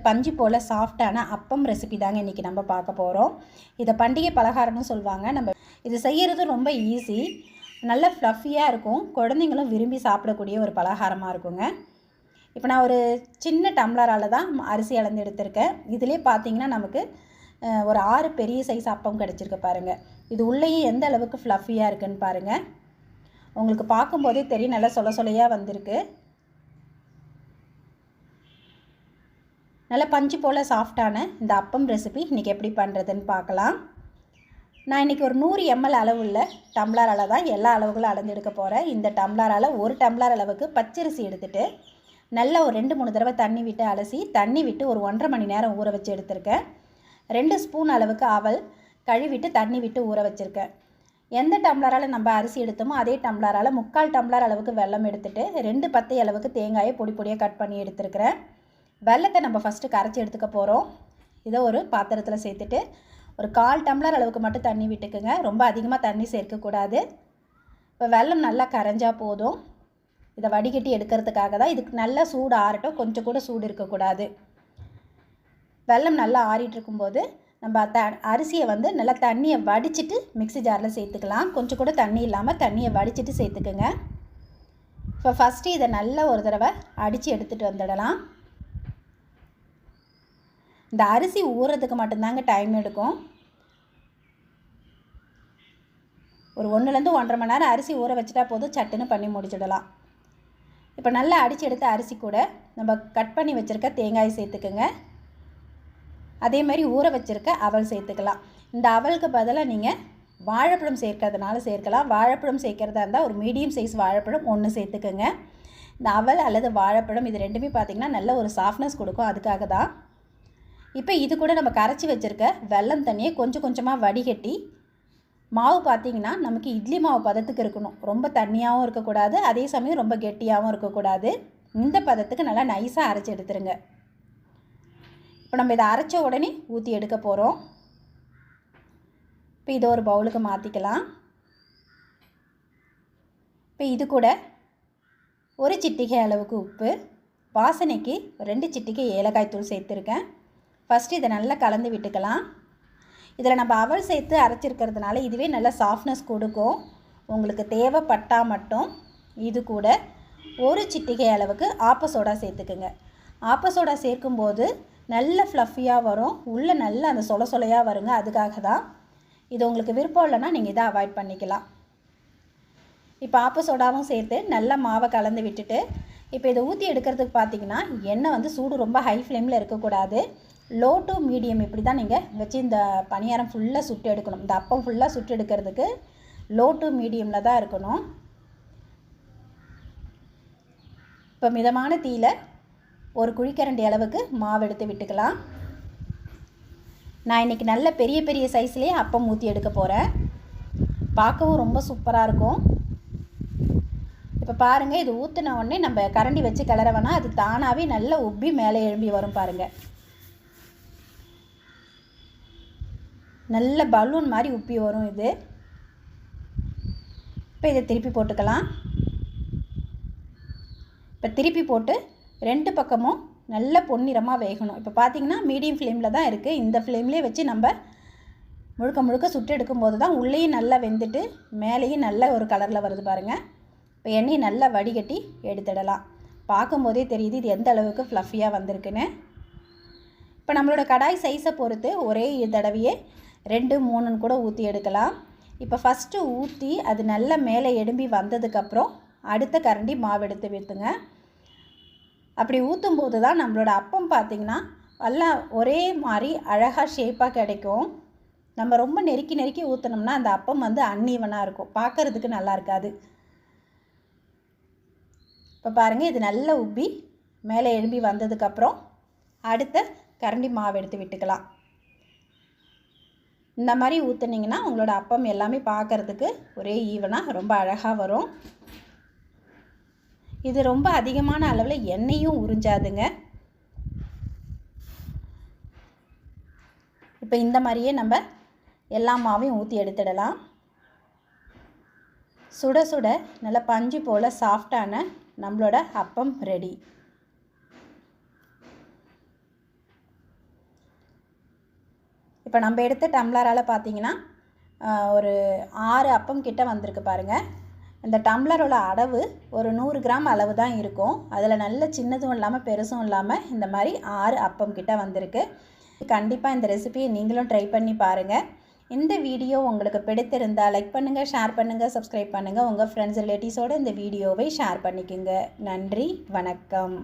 பஞ்சு போல் சாஃப்டான அப்பம் ரெசிபி தாங்க இன்றைக்கி நம்ம பார்க்க போகிறோம். இதை பண்டிகை பலகாரம்னு சொல்லுவாங்க. நம்ம இது செய்கிறது ரொம்ப ஈஸி, நல்ல ஃப்ளஃபியாக இருக்கும், குழந்தைங்களும் விரும்பி சாப்பிடக்கூடிய ஒரு பலகாரமாக இருக்குங்க. இப்போ நான் ஒரு சின்ன டம்ளரால் தான் அரிசி அளந்து எடுத்திருக்கேன். இதிலே பார்த்திங்கன்னா நமக்கு ஒரு 6 பெரிய சைஸ் அப்பம் கிடச்சிருக்கு பாருங்கள். இது உள்ளேயும் எந்த அளவுக்கு ஃப்ளஃபியாக இருக்குதுன்னு பாருங்கள். உங்களுக்கு பார்க்கும்போதே தெரியும், நல்லா சொலையாக வந்திருக்கு. நல்லா பஞ்சு போல் சாஃப்டான இந்த அப்பம் ரெசிபி இன்றைக்கி எப்படி பண்ணுறதுன்னு பார்க்கலாம். நான் இன்றைக்கி ஒரு 100 ml அளவுள்ள டம்ளரால் தான் எல்லா அளவுகளும் அளந்து எடுக்க போகிறேன். இந்த டம்ளரால் 1 டம்ளர் அளவுக்கு பச்சரிசி எடுத்துகிட்டு நல்லா ஒரு 2-3 தடவை தண்ணி விட்டு அலசி தண்ணி விட்டு ஒரு 1.5 மணி நேரம் ஊற வச்சு எடுத்திருக்கேன். 2 ஸ்பூன் அளவுக்கு அவல் கழுவிட்டு தண்ணி விட்டு ஊற வச்சுருக்கேன். எந்த டம்ளரால் நம்ம அரிசி எடுத்தோமோ அதே டம்ளரால் 3/4 டம்ளர் அளவுக்கு வெல்லம் எடுத்துகிட்டு 2 பத்தை அளவுக்கு தேங்காயை பொடியாக கட் பண்ணி எடுத்துருக்கிறேன். வெல்லத்தை நம்ம ஃபஸ்ட்டு கரைச்சி எடுத்துக்க போகிறோம். இதை ஒரு பாத்திரத்தில் சேர்த்துட்டு ஒரு 1/4 டம்ளர் அளவுக்கு மட்டும் தண்ணி விட்டுக்குங்க. ரொம்ப அதிகமாக தண்ணி சேர்க்கக்கூடாது. இப்போ வெல்லம் நல்லா கரைஞ்சா போதும். இதை வடிகட்டி எடுக்கிறதுக்காக தான். இதுக்கு நல்லா சூடு ஆறட்டும், கொஞ்சம் கூட சூடு இருக்கக்கூடாது. வெல்லம் நல்லா ஆறிட்டு இருக்கும்போது நம்ம அரிசியை நல்லா தண்ணியை வடிச்சிட்டு மிக்ஸி ஜாரில் சேர்த்துக்கலாம். கொஞ்சம் கூட தண்ணி இல்லாமல் தண்ணியை வடிச்சிட்டு சேர்த்துக்குங்க. இப்போ ஃபஸ்ட்டு இதை நல்லா ஒரு தடவை அடித்து எடுத்துகிட்டு வந்துடலாம். இந்த அரிசி ஊறுறதுக்கு மட்டும்தாங்க டைம் எடுக்கும். ஒரு 1-1.5 மணி நேரம் அரிசி ஊற வச்சுட்டா போதும், சட்டுன்னு பண்ணி முடிச்சிடலாம். இப்போ நல்லா அடித்து எடுத்த அரிசி கூட நம்ம கட் பண்ணி வச்சுருக்க தேங்காய் சேர்த்துக்குங்க. அதே மாதிரி ஊற வச்சுருக்க அவல் சேர்த்துக்கலாம். இந்த அவலுக்கு பதிலாக நீங்கள் வாழைப்பழம் சேர்க்கறதுனால சேர்க்கலாம். வாழைப்பழம் சேர்க்குறதா இருந்தால் ஒரு மீடியம் சைஸ் வாழைப்பழம் 1 சேர்த்துக்குங்க. இந்த அவல் அல்லது வாழைப்பழம் இது ரெண்டுமே பார்த்திங்கன்னா நல்ல ஒரு சாஃப்ட்னஸ் கொடுக்கும், அதுக்காக தான். இப்போ இது கூட நம்ம கரைச்சி வச்சுருக்க வெல்லம் தண்ணியை கொஞ்சம் கொஞ்சமாக வடிகட்டி மாவு பார்த்திங்கன்னா நமக்கு இட்லி மாவு பதத்துக்கு இருக்கணும். ரொம்ப தண்ணியாகவும் இருக்கக்கூடாது, அதே சமயம் ரொம்ப கெட்டியாகவும் இருக்கக்கூடாது. இந்த பதத்துக்கு நல்லா நைஸாக அரைச்சி எடுத்துருங்க. இப்போ நம்ம இதை அரைச்ச உடனே ஊற்றி எடுக்க போகிறோம். இப்போ இதை ஒரு பவுலுக்கு மாற்றிக்கலாம். இப்போ இது கூட ஒரு சிட்டிகை அளவுக்கு உப்பு, வாசனைக்கு 2 சிட்டிகை ஏலக்காய் தூள் சேர்த்துருக்கேன். ஃபஸ்ட்டு இதை நல்லா கலந்து விட்டுக்கலாம். இதில் நம்ம அவல் சேர்த்து அரைச்சிருக்கிறதுனால இதுவே நல்லா சாஃப்ட்னஸ் கொடுக்கும். உங்களுக்கு தேவைப்பட்டால் மட்டும் இது கூட ஒரு சிட்டிகை அளவுக்கு ஆப்ப சோடா சேர்த்துக்குங்க. ஆப்ப சோடா சேர்க்கும்போது நல்ல ஃப்ளஃபியாக வரும், உள்ளே நல்லா அந்த சொலையாக வருங்க, அதுக்காக தான். இது உங்களுக்கு விருப்பம் இல்லைன்னா நீங்கள் இதை அவாய்ட் பண்ணிக்கலாம். இப்போ ஆப்ப சோடாவும் சேர்த்து நல்லா மாவை கலந்து விட்டுட்டு இப்போ இதை ஊற்றி எடுக்கிறதுக்கு பார்த்திங்கன்னா எண்ணெய் சூடு ரொம்ப ஹை ஃப்ளேமில் இருக்கக்கூடாது. லோ டு மீடியம் இப்படி தான் நீங்கள் வச்சு இந்த பணியாரம் ஃபுல்லாக சுட்டு எடுக்கணும். இந்த அப்பம் ஃபுல்லாக சுட்டு எடுக்கிறதுக்கு லோ டு மீடியமில் தான் இருக்கணும். இப்போ மிதமான தீயில் ஒரு குழிக்கரண்டி அளவுக்கு மாவு எடுத்து விட்டுக்கலாம். நான் இன்றைக்கி நல்ல பெரிய பெரிய சைஸ்லேயே அப்பம் ஊற்றி எடுக்க போகிறேன். பார்க்கவும் ரொம்ப சூப்பராக இருக்கும். இப்போ பாருங்கள், இது ஊற்றின உடனே நம்ம கரண்டி வச்சு கிளற வேணாம், அது தானாகவே நல்லா உப்பி மேலே எழும்பி வரும் பாருங்கள். நல்ல பலூன் மாதிரி உப்பி வரும் இது. இப்போ இதை திருப்பி போட்டுக்கலாம். இப்போ திருப்பி போட்டு 2 பக்கமும் நல்ல பொன்னிறமாக வேகணும். இப்போ பார்த்திங்கன்னா மீடியம் ஃப்ளேமில் தான் இருக்குது. இந்த ஃப்ளேம்லேயே வச்சு நம்ம முழுக்க சுட்டு எடுக்கும்போது தான் உள்ளேயும் நல்லா வெந்துட்டு மேலேயும் நல்ல ஒரு கலரில் வருது பாருங்கள். இப்போ எண்ணெயை நல்லா வடிகட்டி எடுத்துடலாம். பார்க்கும்போதே தெரியுது இது எந்த அளவுக்கு ஃப்ளஃபியாக வந்திருக்குன்னு. இப்போ நம்மளோட கடாய் சைஸை பொறுத்து ஒரே தடவையே 2-3 கூட ஊற்றி எடுக்கலாம். இப்போ ஃபஸ்ட்டு ஊற்றி அது நல்லா மேலே எழும்பி வந்ததுக்கப்புறம் அடுத்த கரண்டி மாவு எடுத்து விட்டுங்க. அப்படி ஊற்றும்போது தான் நம்மளோட அப்பம் பார்த்திங்கன்னா நல்லா ஒரே மாதிரி அழகாக ஷேப்பாக கிடைக்கும். நம்ம ரொம்ப நெருக்கி ஊற்றினோம்னா அந்த அப்பம் அன்ஈவனாக இருக்கும், பார்க்குறதுக்கு நல்லா இருக்காது. இப்போ பாருங்கள், இது நல்லா உப்பி மேலே எழும்பி வந்ததுக்கப்புறம் அடுத்த கரண்டி மாவு எடுத்து விட்டுக்கலாம். இந்த மாதிரி ஊற்றுனீங்கன்னா உங்களோட அப்பம் எல்லாமே பார்க்குறதுக்கு ஒரே ஈவனாக ரொம்ப அழகாக வரும். இது ரொம்ப அதிகமான அளவில் எண்ணெயும் உறிஞ்சாதுங்க. இப்போ இந்த மாதிரியே நம்ம எல்லா மாவையும் ஊற்றி எடுத்துடலாம். சுட சுட நல்ல பஞ்சு போல் சாஃப்டான நம்மளோட அப்பம் ரெடி. இப்போ நம்ம எடுத்த டம்ளரால் பார்த்தீங்கன்னா ஒரு 6 அப்பம் கிட்ட வந்திருக்கு பாருங்கள். இந்த டம்ளரோட அளவு ஒரு 100 கிராம் அளவு தான் இருக்கும். அதில் நல்ல சின்னதும் இல்லாமல் பெருசும் இல்லாமல் இந்த மாதிரி 6 அப்பம் கிட்ட வந்திருக்கு. கண்டிப்பாக இந்த ரெசிபியை நீங்களும் ட்ரை பண்ணி பாருங்கள். இந்த வீடியோ உங்களுக்கு பிடித்திருந்தால் லைக் பண்ணுங்கள், ஷேர் பண்ணுங்கள், சப்ஸ்கிரைப் பண்ணுங்கள். உங்கள் ஃப்ரெண்ட்ஸ் ரிலேட்டிவ்ஸோடு இந்த வீடியோவை ஷேர் பண்ணிக்கோங்க. நன்றி, வணக்கம்.